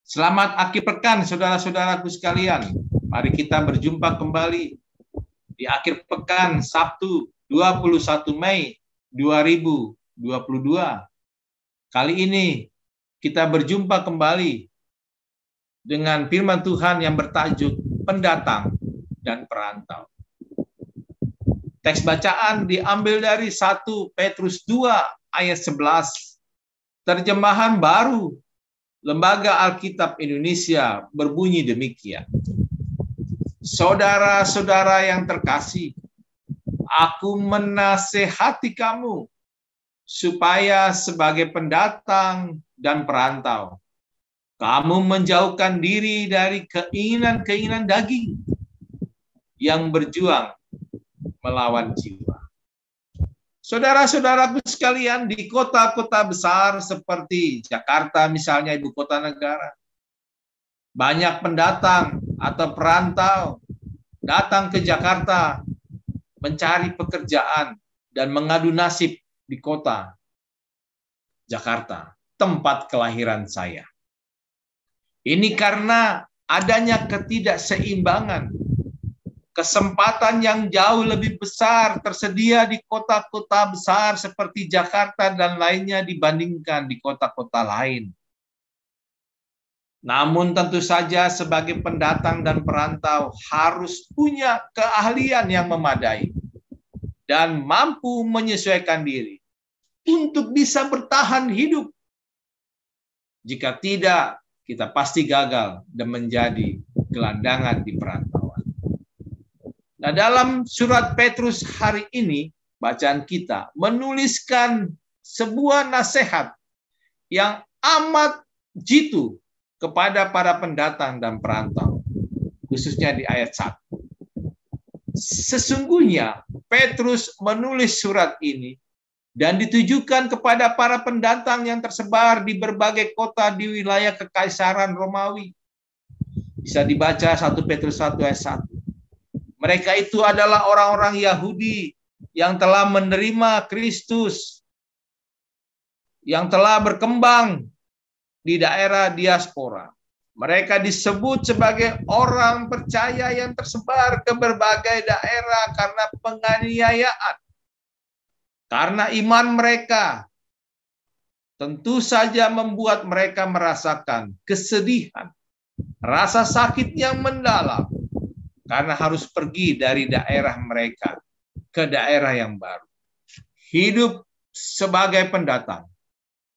Selamat akhir pekan, saudara-saudaraku sekalian. Mari kita berjumpa kembali di akhir pekan Sabtu 21 Mei 2022. Kali ini kita berjumpa kembali dengan firman Tuhan yang bertajuk pendatang dan perantau. Teks bacaan diambil dari 1 Petrus 2 ayat 11. Terjemahan baru Lembaga Alkitab Indonesia berbunyi demikian. Saudara-saudara yang terkasih, aku menasehati kamu supaya sebagai pendatang dan perantau, kamu menjauhkan diri dari keinginan-keinginan daging yang berjuang melawan jiwa. Saudara-saudaraku sekalian, di kota-kota besar seperti Jakarta misalnya, ibu kota negara, banyak pendatang atau perantau datang ke Jakarta mencari pekerjaan dan mengadu nasib di kota Jakarta, tempat kelahiran saya. Ini karena adanya ketidakseimbangan. Kesempatan yang jauh lebih besar tersedia di kota-kota besar seperti Jakarta dan lainnya dibandingkan di kota-kota lain. Namun tentu saja sebagai pendatang dan perantau harus punya keahlian yang memadai dan mampu menyesuaikan diri untuk bisa bertahan hidup. Jika tidak, kita pasti gagal dan menjadi gelandangan di perantauan. Nah, dalam surat Petrus hari ini, bacaan kita menuliskan sebuah nasihat yang amat jitu kepada para pendatang dan perantau, khususnya di ayat 1. Sesungguhnya Petrus menulis surat ini dan ditujukan kepada para pendatang yang tersebar di berbagai kota di wilayah Kekaisaran Romawi. Bisa dibaca 1 Petrus 1 ayat 1. Mereka itu adalah orang-orang Yahudi yang telah menerima Kristus, yang telah berkembang di daerah diaspora. Mereka disebut sebagai orang percaya yang tersebar ke berbagai daerah karena penganiayaan. Karena iman mereka tentu saja membuat mereka merasakan kesedihan, rasa sakit yang mendalam, karena harus pergi dari daerah mereka ke daerah yang baru. Hidup sebagai pendatang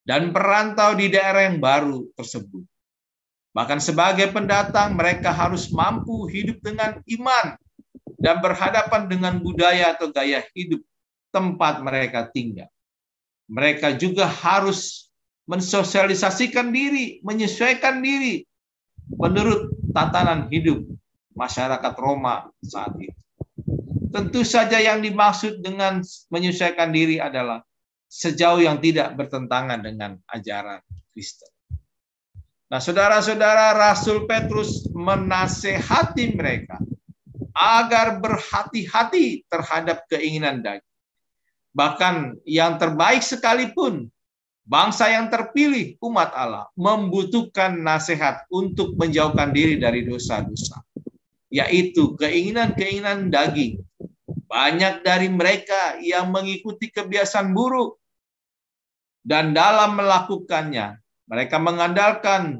dan perantau di daerah yang baru tersebut. Bahkan sebagai pendatang, mereka harus mampu hidup dengan iman dan berhadapan dengan budaya atau gaya hidup tempat mereka tinggal. Mereka juga harus mensosialisasikan diri, menyesuaikan diri menurut tatanan hidup masyarakat Roma saat itu. Tentu saja yang dimaksud dengan menyesuaikan diri adalah sejauh yang tidak bertentangan dengan ajaran Kristen. Nah, saudara-saudara, Rasul Petrus menasehati mereka agar berhati-hati terhadap keinginan daging. Bahkan yang terbaik sekalipun, bangsa yang terpilih, umat Allah, membutuhkan nasihat untuk menjauhkan diri dari dosa-dosa, yaitu keinginan-keinginan daging. Banyak dari mereka yang mengikuti kebiasaan buruk, dan dalam melakukannya, mereka mengandalkan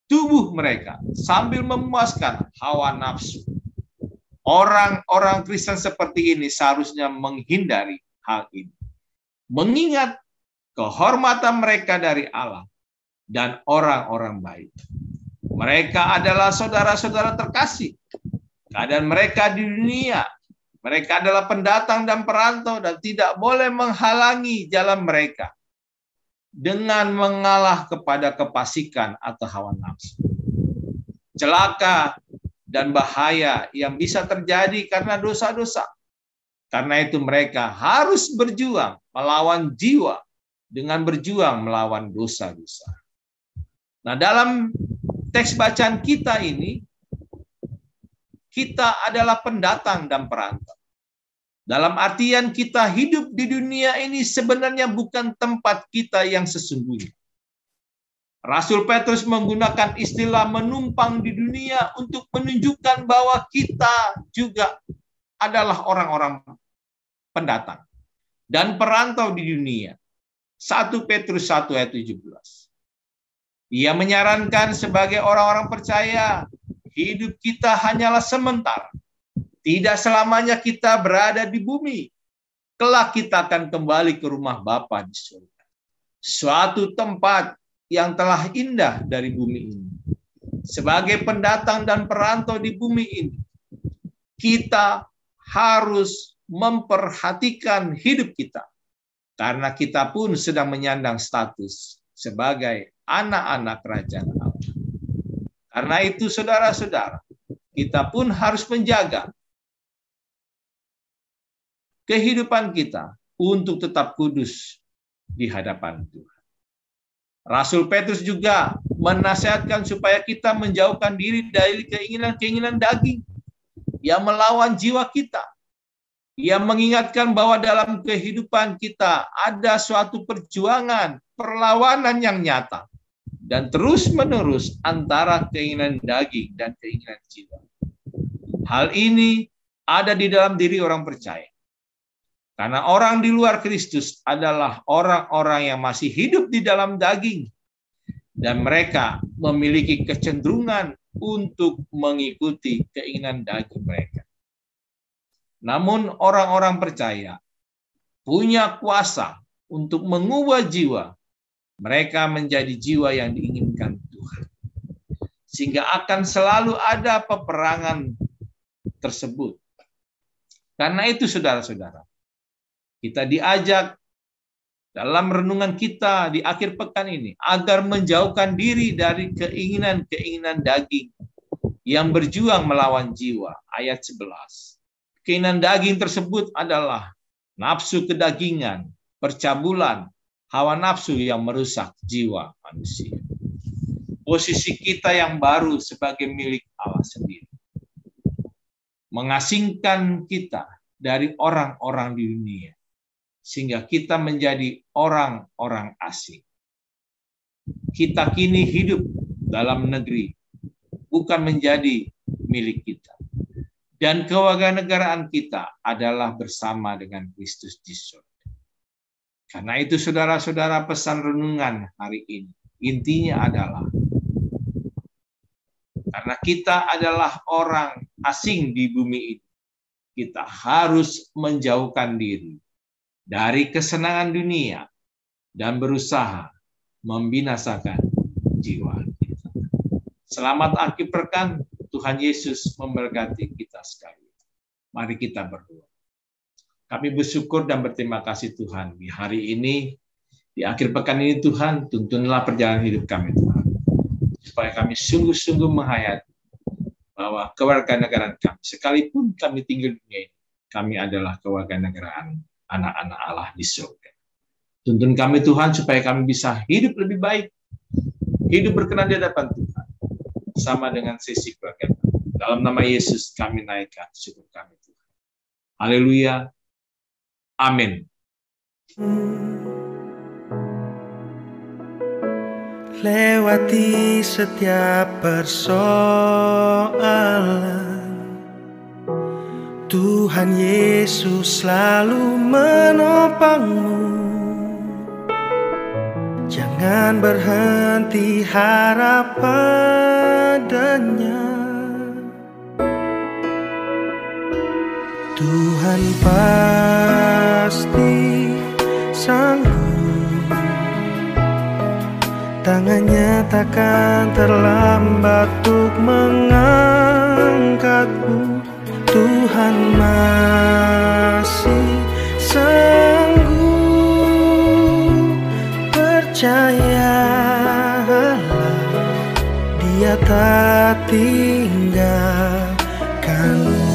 tubuh mereka sambil memuaskan hawa nafsu. Orang-orang Kristen seperti ini seharusnya menghindari hal ini, mengingat kehormatan mereka dari Allah dan orang-orang baik. Mereka adalah saudara-saudara terkasih. Keadaan mereka di dunia, mereka adalah pendatang dan perantau dan tidak boleh menghalangi jalan mereka dengan mengalah kepada kefasikan atau hawa nafsu. Celaka dan bahaya yang bisa terjadi karena dosa-dosa. Karena itu mereka harus berjuang melawan jiwa dengan berjuang melawan dosa-dosa. Nah, dalam teks bacaan kita ini, kita adalah pendatang dan perantau. Dalam artian kita hidup di dunia ini sebenarnya bukan tempat kita yang sesungguhnya. Rasul Petrus menggunakan istilah menumpang di dunia untuk menunjukkan bahwa kita juga adalah orang-orang pendatang dan perantau di dunia. 1 Petrus 1 ayat 17. Ia menyarankan sebagai orang-orang percaya, hidup kita hanyalah sementara. Tidak selamanya kita berada di bumi. Kelak kita akan kembali ke rumah Bapa di surga. Suatu tempat yang telah indah dari bumi ini. Sebagai pendatang dan perantau di bumi ini, kita harus memperhatikan hidup kita. Karena kita pun sedang menyandang status sebagai anak-anak kerajaan Allah. Karena itu saudara-saudara, kita pun harus menjaga kehidupan kita untuk tetap kudus di hadapan Tuhan. Rasul Petrus juga menasihatkan supaya kita menjauhkan diri dari keinginan-keinginan daging yang melawan jiwa kita. Ia mengingatkan bahwa dalam kehidupan kita ada suatu perjuangan, perlawanan yang nyata dan terus-menerus antara keinginan daging dan keinginan jiwa. Hal ini ada di dalam diri orang percaya. Karena orang di luar Kristus adalah orang-orang yang masih hidup di dalam daging. Dan mereka memiliki kecenderungan untuk mengikuti keinginan daging mereka. Namun orang-orang percaya punya kuasa untuk mengubah jiwa mereka menjadi jiwa yang diinginkan Tuhan. Sehingga akan selalu ada peperangan tersebut. Karena itu saudara-saudara, kita diajak dalam renungan kita di akhir pekan ini agar menjauhkan diri dari keinginan-keinginan daging yang berjuang melawan jiwa. Ayat 11. Keinginan daging tersebut adalah nafsu kedagingan, percabulan, hawa nafsu yang merusak jiwa manusia. Posisi kita yang baru sebagai milik Allah sendiri mengasingkan kita dari orang-orang di dunia. Sehingga kita menjadi orang-orang asing. Kita kini hidup dalam negeri, bukan menjadi milik kita. Dan kewarganegaraan kita adalah bersama dengan Kristus di surga. Karena itu saudara-saudara, pesan renungan hari ini, intinya adalah, karena kita adalah orang asing di bumi ini, kita harus menjauhkan diri dari kesenangan dunia dan berusaha membinasakan jiwa kita. Selamat akhir pekan, Tuhan Yesus memberkati kita sekalian. Mari kita berdoa. Kami bersyukur dan berterima kasih Tuhan di hari ini, di akhir pekan ini Tuhan, tuntunlah perjalanan hidup kami Tuhan. Supaya kami sungguh-sungguh menghayati bahwa kewarganegaraan kami, sekalipun kami tinggal di dunia ini, kami adalah kewarganegaraan anak-anak Allah di surga. Tuntun kami Tuhan supaya kami bisa hidup lebih baik, hidup berkenan di hadapan Tuhan, sama dengan sisi keluarga. Dalam nama Yesus kami naikkan syukur kami Tuhan. Haleluya. Amin. Lewati setiap persoalan, Tuhan Yesus selalu menopangmu. Jangan berhenti harap padanya. Tuhan pasti sanggup. Tangannya takkan terlambat untuk mengangkatmu. Tuhan masih sanggup. Percayalah, Dia tak tinggalkanmu.